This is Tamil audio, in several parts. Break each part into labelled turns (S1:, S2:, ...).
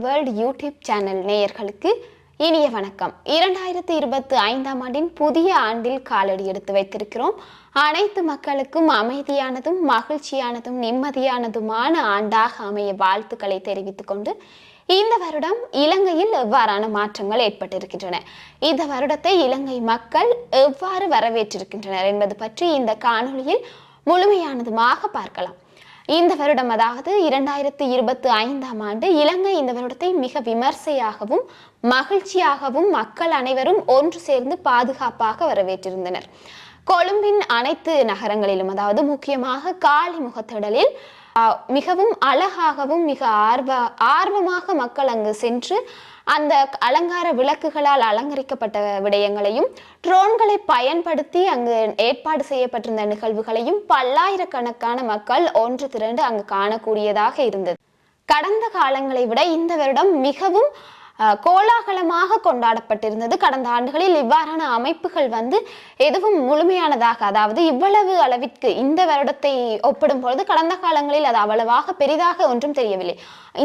S1: வேர்ல்ட் யூடியூப் சேனல் நேயர்களுக்கு இனிய வணக்கம். 2025 ஆண்டின் புதிய ஆண்டில் காலடி எடுத்து வைத்திருக்கிறோம். அனைத்து மக்களுக்கும் அமைதியானதும் மகிழ்ச்சியானதும் நிம்மதியானதுமான ஆண்டாக அமைய வாழ்த்துக்களை தெரிவித்துக் கொண்டு இந்த வருடம் இலங்கையில் எவ்வாறான மாற்றங்கள் ஏற்பட்டிருக்கின்றன, இந்த வருடத்தை இலங்கை மக்கள் எவ்வாறு வரவேற்றிருக்கின்றனர் என்பது பற்றி இந்த காணொளியில் முழுமையானதுமாக பார்க்கலாம். இந்த வருடம், அதாவது 2025ஆம் ஆண்டு, இலங்கை இந்த வருடத்தை மிக விமர்சையாகவும் மகிழ்ச்சியாகவும் மக்கள் அனைவரும் ஒன்று சேர்ந்து பாதுகாப்பாக வரவேற்றிருந்தனர். கொழும்பின் அனைத்து நகரங்களிலும், அதாவது முக்கியமாக காலிமுகத்திடலில் மிகவும் அழகாகவும் மிக ஆர்வமாக மக்கள் அங்கு சென்று அந்த அலங்கார விளக்குகளால் அலங்கரிக்கப்பட்ட விடயங்களையும் ட்ரோன்களை பயன்படுத்தி அங்கு ஏற்பாடு செய்யப்பட்டிருந்த நிகழ்வுகளையும் பல்லாயிரக்கணக்கான மக்கள் ஒன்று திரண்டு அங்கு காணக்கூடியதாக இருந்தது. கடந்த காலங்களை விட இந்த வருடம் மிகவும் கோலாகலமாக கொண்டாடப்பட்டிருந்தது. கடந்த ஆண்டுகளில் இவ்வாறான அமைப்புகள் எதுவும் முழுமையானதாக, அதாவது இவ்வளவு அளவிற்கு இந்த வருடத்தை ஒப்பிடும் பொழுது கடந்த காலங்களில் அது அவ்வளவாக பெரிதாக ஒன்றும் தெரியவில்லை.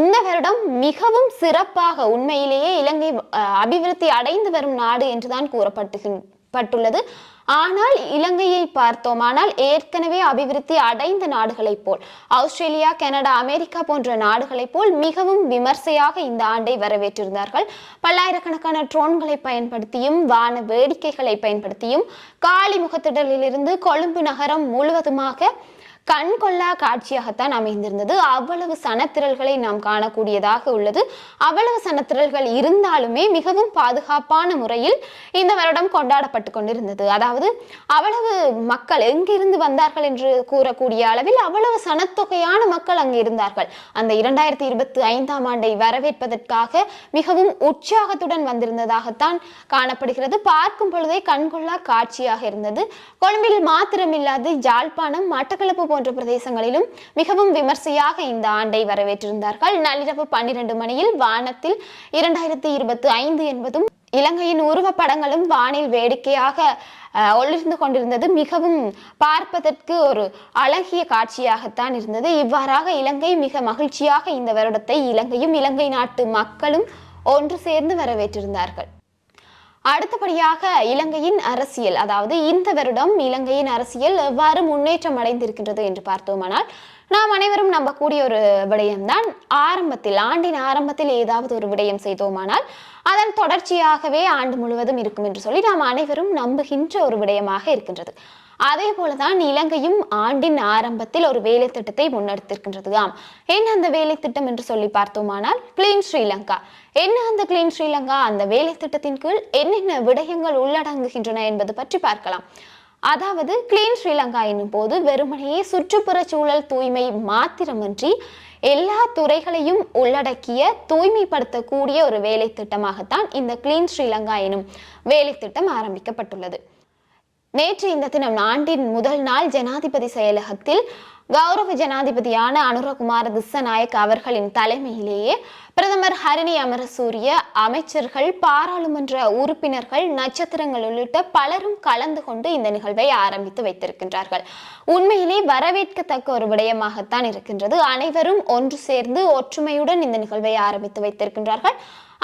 S1: இந்த வருடம் மிகவும் சிறப்பாக, உண்மையிலேயே இலங்கை அபிவிருத்தி அடைந்து வரும் நாடு என்றுதான் கூறப்பட்டுள்ளது. ஆனால் இலங்கையை பார்த்தோமானால் ஏற்கனவே அபிவிருத்தி அடைந்த நாடுகளைப் போல், ஆஸ்திரேலியா, கனடா, அமெரிக்கா போன்ற நாடுகளைப் போல் மிகவும் விமர்சையாக இந்த ஆண்டை வரவேற்றிருந்தார்கள். பல்லாயிரக்கணக்கான ட்ரோன்களை பயன்படுத்தியும் வான வேடிக்கைகளை பயன்படுத்தியும் காலிமுகத்திடலிலிருந்து கொழும்பு நகரம் முழுவதுமாக கண்கொள்ளா காட்சியாகத்தான் அமைந்திருந்தது. அவ்வளவு சனத்திரல்களை நாம் காணக்கூடியதாக உள்ளது. அவ்வளவு சனத்திரல்கள் இருந்தாலுமே மிகவும் பாதுகாப்பான முறையில் இந்த வருடம் கொண்டாடப்பட்டு கொண்டிருந்தது. அதாவது அவ்வளவு மக்கள் எங்கிருந்து வந்தார்கள் என்று கூறக்கூடிய அளவில் அவ்வளவு சனத்தொகையான மக்கள் அங்கு இருந்தார்கள். அந்த 2025ஆம் ஆண்டை வரவேற்பதற்காக மிகவும் உற்சாகத்துடன் வந்திருந்ததாகத்தான் காணப்படுகிறது. பார்க்கும் பொழுதே கண்கொள்ளா காட்சியாக இருந்தது. கொழும்பில் மாத்திரமில்லாது யாழ்ப்பாணம், மட்டக்களப்பு போன்ற பிரதேசங்களிலும் மிகவும் விமர்சையாக இந்த ஆண்டை வரவேற்றிருந்தார்கள். நள்ளிரவு 12 மணியில் வானத்தில் 2025 என்பதும் இலங்கையின் உருவப்படங்களும் வானில் வேடிக்கையாக ஒளிர்ந்து கொண்டிருந்தது. மிகவும் பார்ப்பதற்கு ஒரு அழகிய காட்சியாகத்தான் இருந்தது. இவ்வாறாக இலங்கை மிக மகிழ்ச்சியாக இந்த வருடத்தை இலங்கையும் இலங்கை நாட்டு மக்களும் ஒன்று சேர்ந்து வரவேற்றிருந்தார்கள். அடுத்தபடியாக இலங்கையின் அரசியல், அதாவது இந்த வருடம் இலங்கையின் அரசியல் எவ்வாறு முன்னேற்றம் அடைந்திருக்கின்றது என்று பார்த்தோமானால், நாம் அனைவரும் நம்பக்கூடிய ஒரு விடயம்தான், ஆண்டின் ஆரம்பத்தில் ஏதாவது ஒரு விடயம் செய்தோமானால் அதன் தொடர்ச்சியாகவே ஆண்டு முழுவதும் இருக்கும் என்று சொல்லி நாம் அனைவரும் நம்புகின்ற ஒரு விடயமாக இருக்கின்றது. அதே போலதான் இலங்கையும் ஆண்டின் ஆரம்பத்தில் ஒரு வேலை திட்டத்தை முன்னெடுத்திருக்கின்றது. என்ன அந்த வேலை திட்டம் என்று சொல்லி பார்த்தோமானால், கிளீன் ஸ்ரீலங்கா. என்ன அந்த கிளீன் ஸ்ரீலங்கா? அந்த வேலை திட்டத்தின் கீழ் என்னென்ன விடயங்கள் உள்ளடங்குகின்றன என்பது பற்றி பார்க்கலாம். அதாவது கிளீன் ஸ்ரீலங்கா என்னும் போது வெறுமனையே சுற்றுப்புற சூழல் தூய்மை மாத்திரமின்றி எல்லா துறைகளையும் உள்ளடக்கிய தூய்மைப்படுத்தக்கூடிய ஒரு வேலை திட்டமாகத்தான் இந்த கிளீன் ஸ்ரீலங்கா எனும் வேலை திட்டம் ஆரம்பிக்கப்பட்டுள்ளது. நேற்று இந்த தினம், ஆண்டின் முதல் நாள், ஜனாதிபதி செயலகத்தில் கௌரவ ஜனாதிபதியான அனுரகுமார திஸ்ஸநாயக்க அவர்களின் தலைமையிலேயே பிரதமர் ஹரிணி அமரசூரிய, அமைச்சர்கள், பாராளுமன்ற உறுப்பினர்கள், நட்சத்திரங்கள் உள்ளிட்ட பலரும் கலந்து கொண்டு இந்த நிகழ்வை ஆரம்பித்து வைத்திருக்கின்றார்கள். உண்மையிலே வரவேற்கத்தக்க ஒரு விடயமாகத்தான் இருக்கின்றது. அனைவரும் ஒன்று சேர்ந்து ஒற்றுமையுடன் இந்த நிகழ்வை ஆரம்பித்து வைத்திருக்கின்றார்கள்.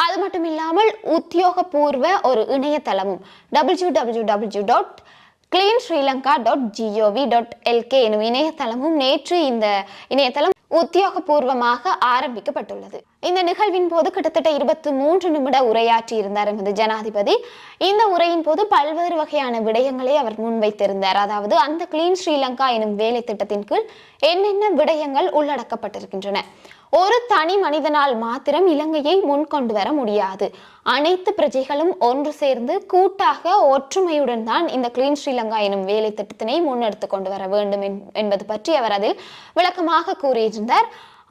S1: அது மட்டும் இல்லாமல் உத்தியோகபூர்வ ஒரு இணையதளமும் www.cleansrilanka.gov.lk எனும் இணையதளமும் நேற்று இந்த இணையதளம் உத்தியோகபூர்வமாக ஆரம்பிக்கப்பட்டுள்ளது. இந்த நிகழ்வின் போது கிட்டத்தட்ட 23 நிமிட உரையாற்றி இருந்தார் எமது ஜனாதிபதி. இந்த உரையின் போது பல்வேறு வகையான விடயங்களை அவர் முன்வைத்திருந்தார். அதாவது அந்த கிளீன் ஸ்ரீலங்கா எனும் வேலை திட்டத்தின் கீழ் என்னென்ன விடயங்கள் உள்ளடக்கப்பட்டிருக்கின்றன. ஒரு தனி மனிதனால் மாத்திரம் இலங்கையை முன்கொண்டு வர முடியாது. அனைத்து பிரஜைகளும் ஒன்று சேர்ந்து கூட்டாக ஒற்றுமையுடன் தான் இந்த கிளீன் ஸ்ரீலங்கா எனும் வேலை திட்டத்தினை முன்னெடுத்து கொண்டு வர வேண்டும் என்பது பற்றி அவர் அதில் விளக்கமாக கூறியிருந்தார்.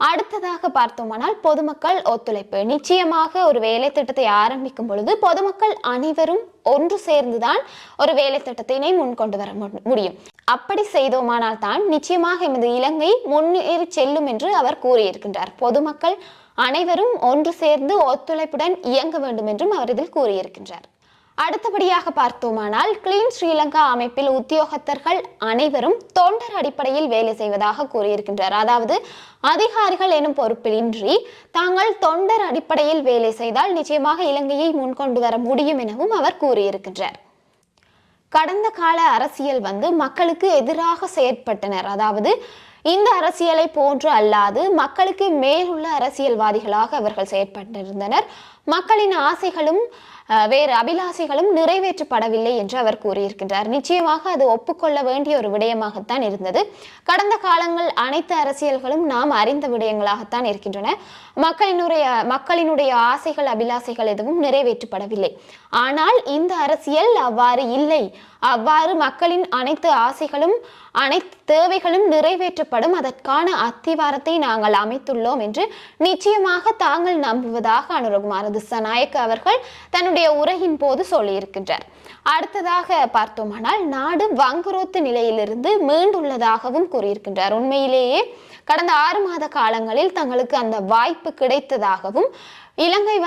S1: அடுத்ததாக பார்த்தோமானால் பொதுமக்கள் ஒத்துழைப்பு. நிச்சயமாக ஒரு வேலை திட்டத்தை ஆரம்பிக்கும் பொழுது பொதுமக்கள் அனைவரும் ஒன்று சேர்ந்துதான் ஒரு வேலை திட்டத்தினை முன்கொண்டு வர முடியும். அப்படி செய்தோமானால் தான் நிச்சயமாக எமது இலங்கை முன்னேறி செல்லும் என்று அவர் கூறியிருக்கின்றார். பொதுமக்கள் அனைவரும் ஒன்று சேர்ந்து ஒத்துழைப்புடன் இயங்க வேண்டும் என்றும் அவர் இதில் கூறியிருக்கின்றார். அடுத்தபடியாக பார்த்தோமானால் கிளீன் ஸ்ரீலங்கா அமைப்பில் உத்தியோகத்தர்கள் அனைவரும் தொண்டர் அடிப்படையில் வேலை செய்வதாக கூறியிருக்கின்றார். அதாவது அதிகாரிகள் எனும் பொறுப்பின்றி தாங்கள் தொண்டர் அடிப்படையில் வேலை செய்தால் நிச்சயமாக இலங்கையை முன்கொண்டு வர முடியும் எனவும் அவர் கூறியிருக்கின்றார். கடந்த கால அரசியல் மக்களுக்கு எதிராக செயற்பட்டனர். அதாவது இந்த அரசியலை போன்று அல்லாது மக்களுக்கு மேலுள்ள அரசியல்வாதிகளாக அவர்கள் செயற்பட்டிருந்தனர். மக்களின் ஆசைகளும் வேறு அபிலாசைகளும் நிறைவேற்றப்படவில்லை என்று அவர் கூறியிருக்கின்றார். நிச்சயமாக அது ஒப்புக்கொள்ள வேண்டிய ஒரு விடயமாகத்தான் இருந்தது. கடந்த காலங்கள் அனைத்து அரசியல்களும் நாம் அறிந்த விடயங்களாகத்தான் இருக்கின்றன. மக்களினுடைய ஆசைகள் அபிலாசைகள் எதுவும் நிறைவேற்றப்படவில்லை. ஆனால் இந்த அரசியல் அவ்வாறு இல்லை. அவ்வாறு மக்களின் அனைத்து ஆசைகளும் அனைத்து தேவைகளும் நிறைவேற்றப்படும், அதற்கான அத்திவாரத்தை நாங்கள் அமைத்துள்ளோம் என்று நிச்சயமாக தாங்கள் நம்புவதாக அனுரகுமார திசாநாயக்க அவர்கள் தன்னுடைய உரையின் போது சொல்லியிருக்கின்றார். அடுத்ததாக பார்த்தோமானால் நாடு வங்குரோத்து நிலையிலிருந்து மீண்டுள்ளதாகவும் கூறியிருக்கின்றார். உண்மையிலேயே கடந்த 6 மாத காலங்களில் தங்களுக்கு அந்த வாய்ப்பு கிடைத்ததாகவும் இலங்கை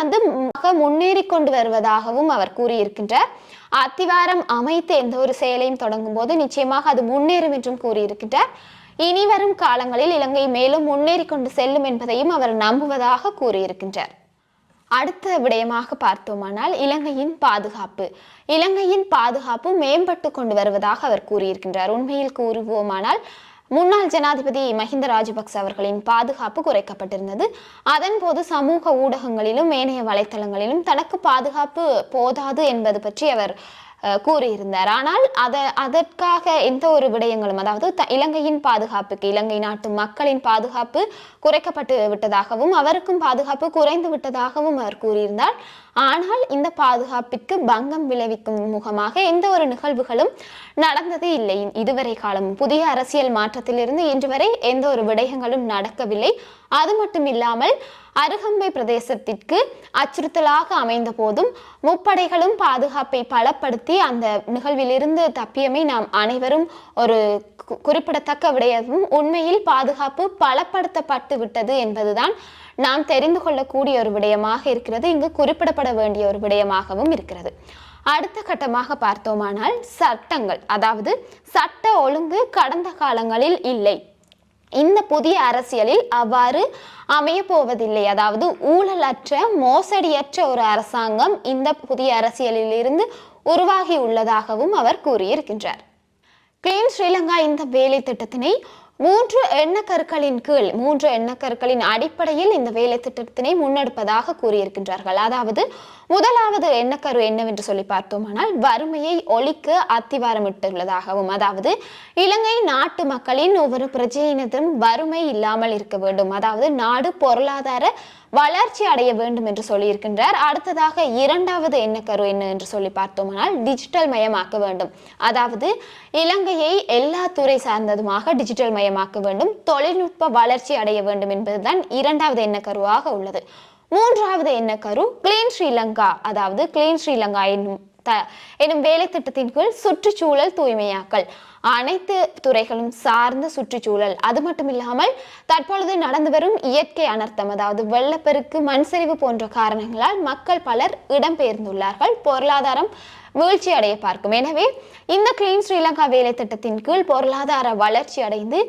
S1: முன்னேறி கொண்டு வருவதாகவும் அவர் கூறியிருக்கின்றார். அத்திவாரம் அமைத்து எந்த ஒரு செயலையும் தொடங்கும் போது நிச்சயமாக அது முன்னேறும் என்றும் கூறியிருக்கின்றார். இனி வரும் காலங்களில் இலங்கை மேலும் முன்னேறி கொண்டு செல்லும் என்பதையும் அவர் நம்புவதாக கூறியிருக்கின்றார். அடுத்த விடயமாக பார்த்தோமானால் இலங்கையின் பாதுகாப்பு மேம்பட்டு கொண்டு வருவதாக அவர் கூறியிருக்கின்றார். உண்மையில் கூறுவோமானால் முன்னாள் ஜனாதிபதி மஹிந்த ராஜபக்ச அவர்களின் பாதுகாப்பு குறைக்கப்பட்டிருந்தது. அதன் போது சமூக ஊடகங்களிலும் ஏனைய வலைத்தளங்களிலும் தனக்கு பாதுகாப்பு போதாது என்பது பற்றி அவர் கூறியிருந்தார். ஆனால் அதற்காக எந்த ஒரு விடயங்களும், அதாவது இலங்கையின் பாதுகாப்புக்கு, இலங்கை நாட்டு மக்களின் பாதுகாப்பு குறைக்கப்பட்டு விட்டதாகவும் அவருக்கும் பாதுகாப்பு குறைந்து விட்டதாகவும் அவர் கூறியிருந்தார். ஆனால் இந்த பாதுகாப்பிற்கு பங்கம் விளைவிக்கும் முகமாக எந்த ஒரு நிகழ்வுகளும் நடந்தது இல்லை. இதுவரை காலம் புதிய அரசியல் மாற்றத்திலிருந்து இன்று வரை எந்த ஒரு விடயங்களும் நடக்கவில்லை. அது மட்டும் இல்லாமல் அருகம்பை பிரதேசத்திற்கு அச்சுறுத்தலாக அமைந்த போதும் முப்படைகளும் பாதுகாப்பை பலப்படுத்தி அந்த நிகழ்விலிருந்து தப்பியமை நாம் அனைவரும் ஒரு குறிப்பிடத்தக்க விடயமும், உண்மையில் பாதுகாப்பு பலப்படுத்தப்பட்டு விட்டது என்பதுதான் நாம் தெரிந்து கொள்ளக்கூடிய ஒரு விடயமாக இருக்கிறது. இங்கு குறிப்பிடப்பட வேண்டிய ஒரு விடயமாகவும் இருக்கிறது. அடுத்த கட்டமாக பார்த்தோமானால் சட்டங்கள், அதாவது சட்ட ஒழுங்கு கடந்த காலங்களில் இல்லை. இந்த புதிய அரசியலில் அவ்வாறு அமைய போவதில்லை. அதாவது ஊழலற்ற மோசடியற்ற ஒரு அரசாங்கம் இந்த புதிய அரசியலில் இருந்து உருவாகி உள்ளதாகவும் அவர் கூறியிருக்கின்றார். கிளீன் ஸ்ரீலங்கா இந்த வேலை திட்டத்தினை 3 எண்ணக்கருக்களின் அடிப்படையில் இந்த வேலை திட்டத்தினை முன்னெடுப்பதாக கூறியிருக்கின்றார்கள். அதாவது முதலாவது எண்ணக்கரு என்னவென்று சொல்லி பார்த்தோமானால் வறுமையை ஒழிக்க அத்திவாரமிட்டுள்ளதாகவும், அதாவது இலங்கை நாட்டு மக்களின் ஒவ்வொரு பிரஜையினதும் வறுமை இல்லாமல் இருக்க வேண்டும், அதாவது நாடு பொருளாதார வளர்ச்சி அடைய வேண்டும் என்று சொல்லியிருக்கின்றார். அடுத்ததாக 2வது எண்ணக்கரு என்ன என்று சொல்லி பார்த்தோமானால் டிஜிட்டல் மயமாக்க வேண்டும், அதாவது இலங்கையை எல்லா துறை சார்ந்ததுமாக டிஜிட்டல் மயமாக்க வேண்டும், தொழில்நுட்ப வளர்ச்சி அடைய வேண்டும் என்பதுதான் 2வது எண்ணக்கருவாக உள்ளது. 3வது எண்ணக்கரு கிளீன் ஸ்ரீலங்கா, அதாவது கிளீன் ஸ்ரீலங்கா எனும் வேலை திட்டத்தின் கீழ் சுற்றுச்சூழல் தூய்மையாக்கல், அனைத்து துறைகளும் சார்ந்த சுற்றுச்சூழல். அது மட்டும் இல்லாமல் தற்பொழுது நடந்து வரும் இயற்கை அனர்த்தம், அதாவது வெள்ளப்பெருக்கு, மண்சரிவு போன்ற காரணங்களால் மக்கள் பலர் இடம்பெயர்ந்துள்ளார்கள், பொருளாதாரம் வீழ்ச்சி அடைய பார்க்கும். எனவே இந்த கிளீன் ஸ்ரீலங்கா வேலை திட்டத்தின் கீழ் பொருளாதார வளர்ச்சி அடைந்து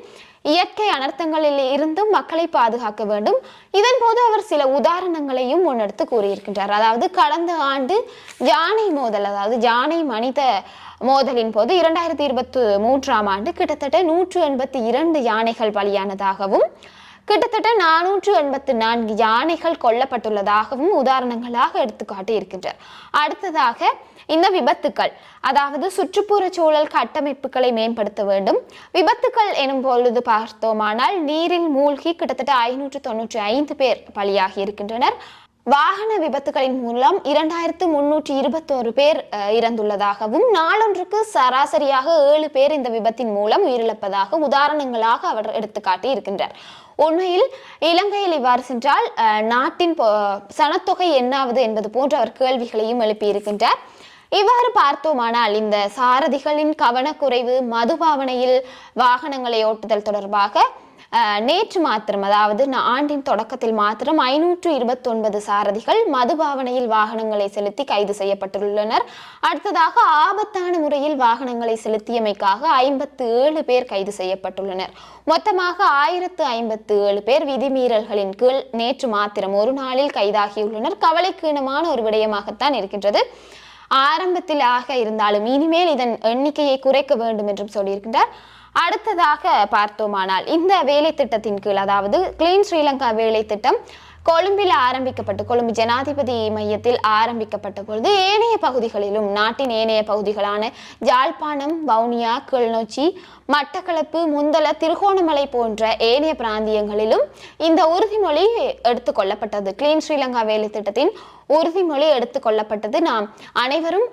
S1: இயற்கை அனர்த்தங்களில் இருந்தும் மக்களை பாதுகாக்க வேண்டும். இதன் போது அவர் சில உதாரணங்களையும் முன்னெடுத்து கூறியிருக்கின்றார். அதாவது கடந்த ஆண்டு யானை மோதல், அதாவது யானை மனித மோதலின் போது 2023ஆம் ஆண்டு கிட்டத்தட்ட 182 யானைகள் பலியானதாகவும் கிட்டத்தட்ட 484 யானைகள் கொல்லப்பட்டுள்ளதாகவும் உதாரணங்களாக எடுத்துக்காட்டி இருக்கின்றார். அடுத்ததாக இந்த விபத்துக்கள், அதாவது சுற்றுப்புற சூழல் கட்டமைப்புகளை மேம்படுத்த வேண்டும். விபத்துக்கள் எனும் பொழுது பார்த்தோமானால் நீரில் மூழ்கி கிட்டத்தட்ட 595 பேர் பலியாகி இருக்கின்றனர். வாகன விபத்துகளின் மூலம் 2321 பேர் இறந்துள்ளதாகவும் நாளொன்றுக்கு சராசரியாக 7 பேர் இந்த விபத்தின் மூலம் உயிரிழப்பதாக உதாரணங்களாக அவர் எடுத்துக்காட்டி இருக்கின்றார். உண்மையில் இலங்கையில் இவ்வாறு சென்றால் நாட்டின் சனத்தொகை என்னாவது என்பது போன்ற அவர் கேள்விகளையும் எழுப்பியிருக்கின்றார். இவ்வாறு பார்த்தோமானால் இந்த சாரதிகளின் கவனக்குறைவு, மதுபாவனையில் வாகனங்களை ஓட்டுதல் தொடர்பாக நேற்று மாத்திரம், அதாவது ஆண்டின் தொடக்கத்தில் மாத்திரம் 529 சாரதிகள் மதுபாவனையில் வாகனங்களை செலுத்தி கைது செய்யப்பட்டுள்ளனர். அடுத்ததாக ஆபத்தான முறையில் வாகனங்களை செலுத்தியமைக்காக 57 பேர் கைது செய்யப்பட்டுள்ளனர். மொத்தமாக 1057 பேர் விதிமீறல்களின் கீழ் நேற்று மாத்திரம் ஒரு நாளில் கைதாகியுள்ளனர். கவலைக்கீனமான ஒரு விடயமாகத்தான் இருக்கின்றது. ஆரம்பத்திலாக இருந்தாலும் இனிமேல் இதன் எண்ணிக்கையை குறைக்க வேண்டும் என்றும் சொல்லியிருக்கின்றார். அடுத்ததாக பார்த்தோமானால் இந்த வேலை திட்டத்தின் கீழ், அதாவது கிளீன் ஸ்ரீலங்கா வேலை திட்டம் கொழும்பில் ஆரம்பிக்கப்பட்டு, கொழும்பு ஜனாதிபதி மையத்தில் ஆரம்பிக்கப்பட்ட பொழுது ஏனைய பகுதிகளிலும், நாட்டின் ஏனைய பகுதிகளான யாழ்ப்பாணம், வவுனியா, கிளிநொச்சி, மட்டக்களப்பு, முந்தள, திருகோணமலை போன்ற ஏனைய பிராந்தியங்களிலும் இந்த உறுதிமொழி எடுத்துக்கொள்ளப்பட்டது. கிளீன் ஸ்ரீலங்கா வேலை திட்டத்தின் உறுதிமொழி எடுத்துக்கொள்ளப்பட்டது. நாம் அனைவரும்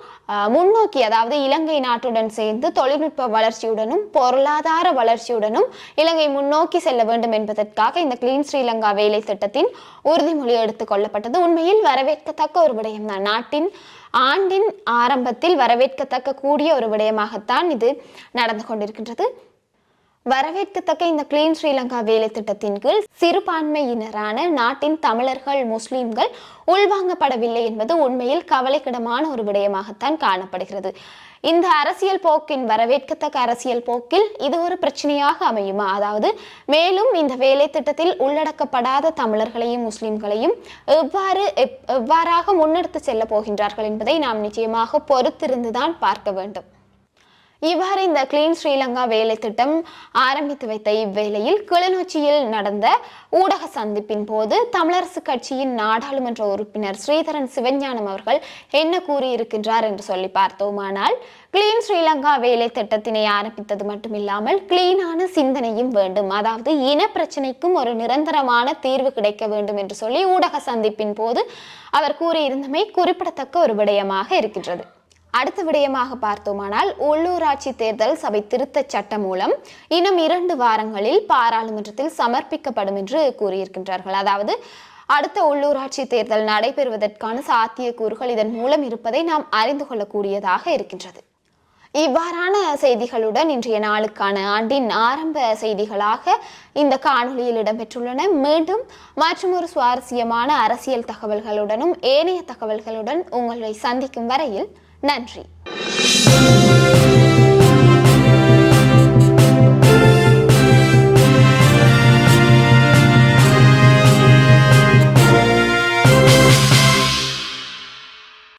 S1: முன்னோக்கி, அதாவது இலங்கை நாட்டுடன் சேர்ந்து தொழில்நுட்ப வளர்ச்சியுடனும் பொருளாதார வளர்ச்சியுடனும் இலங்கை முன்னோக்கி செல்ல வேண்டும் என்பதற்காக இந்த கிளீன் ஸ்ரீலங்கா வேலை திட்டத்தின் உறுதிமொழி எடுத்துக்கொள்ளப்பட்டது. உண்மையில் வரவேற்கத்தக்க ஒரு விடயம்தான். நாட்டின் ஆண்டின் ஆரம்பத்தில் வரவேற்கத்தக்க கூடிய ஒரு விடயமாகத்தான் இது நடந்து கொண்டிருக்கின்றது. வரவேற்கத்தக்க இந்த கிளீன் ஸ்ரீலங்கா வேலை திட்டத்தின் கீழ் சிறுபான்மையினரான நாட்டின் தமிழர்கள், முஸ்லிம்கள் உள்வாங்கப்படவில்லை என்பது உண்மையில் கவலைக்கிடமான ஒரு விடயமாகத்தான் காணப்படுகிறது. இந்த அரசியல் போக்கின், வரவேற்கத்தக்க அரசியல் போக்கில் இது ஒரு பிரச்சனையாக அமையுமா? அதாவது மேலும் இந்த வேலை திட்டத்தில் உள்ளடக்கப்படாத தமிழர்களையும் முஸ்லிம்களையும் எவ்வாறாக முன்னெடுத்து செல்ல போகின்றார்கள் என்பதை நாம் நிச்சயமாக பொறுத்திருந்துதான் பார்க்க வேண்டும். இவ்வாறு இந்த கிளீன் ஸ்ரீலங்கா வேலை திட்டம் ஆரம்பித்து வைத்த இவ்வேளையில் கிளிநொச்சியில் நடந்த ஊடக சந்திப்பின் போது தமிழரசு கட்சியின் நாடாளுமன்ற உறுப்பினர் ஸ்ரீதரன் சிவஞானம் அவர்கள் என்ன கூறியிருக்கின்றார் என்று சொல்லி பார்த்தோமானால், கிளீன் ஸ்ரீலங்கா வேலை திட்டத்தினை ஆரம்பித்தது மட்டுமில்லாமல் கிளீனான சிந்தனையும் வேண்டும், அதாவது இன பிரச்சனைக்கும் ஒரு நிரந்தரமான தீர்வு கிடைக்க வேண்டும் என்று சொல்லி ஊடக சந்திப்பின் போது அவர் கூறியிருந்தமை குறிப்பிடத்தக்க ஒரு விடயமாக இருக்கின்றது. அடுத்த விடயமாக பார்த்தோமானால், உள்ளூராட்சி தேர்தல் சபை திருத்த சட்டம் மூலம் இன்னும் 2 வாரங்களில் பாராளுமன்றத்தில் சமர்ப்பிக்கப்படும் என்று கூறியிருக்கின்றார்கள். அதாவது அடுத்த உள்ளூராட்சி தேர்தல் நடைபெறுவதற்கான சாத்தியக்கூறுகள் இதன் மூலம் இருப்பதை நாம் அறிந்து கொள்ளக்கூடியதாக இருக்கின்றது. இவ்வாறான செய்திகளுடன் இன்றைய நாளுக்கான ஆண்டின் ஆரம்ப செய்திகளாக இந்த காணொலியில் இடம்பெற்றுள்ளன. மீண்டும் மற்றும் ஒரு சுவாரஸ்யமான அரசியல் தகவல்களுடனும் ஏனைய தகவல்களுடன் உங்களை சந்திக்கும் வரையில் நன்றி.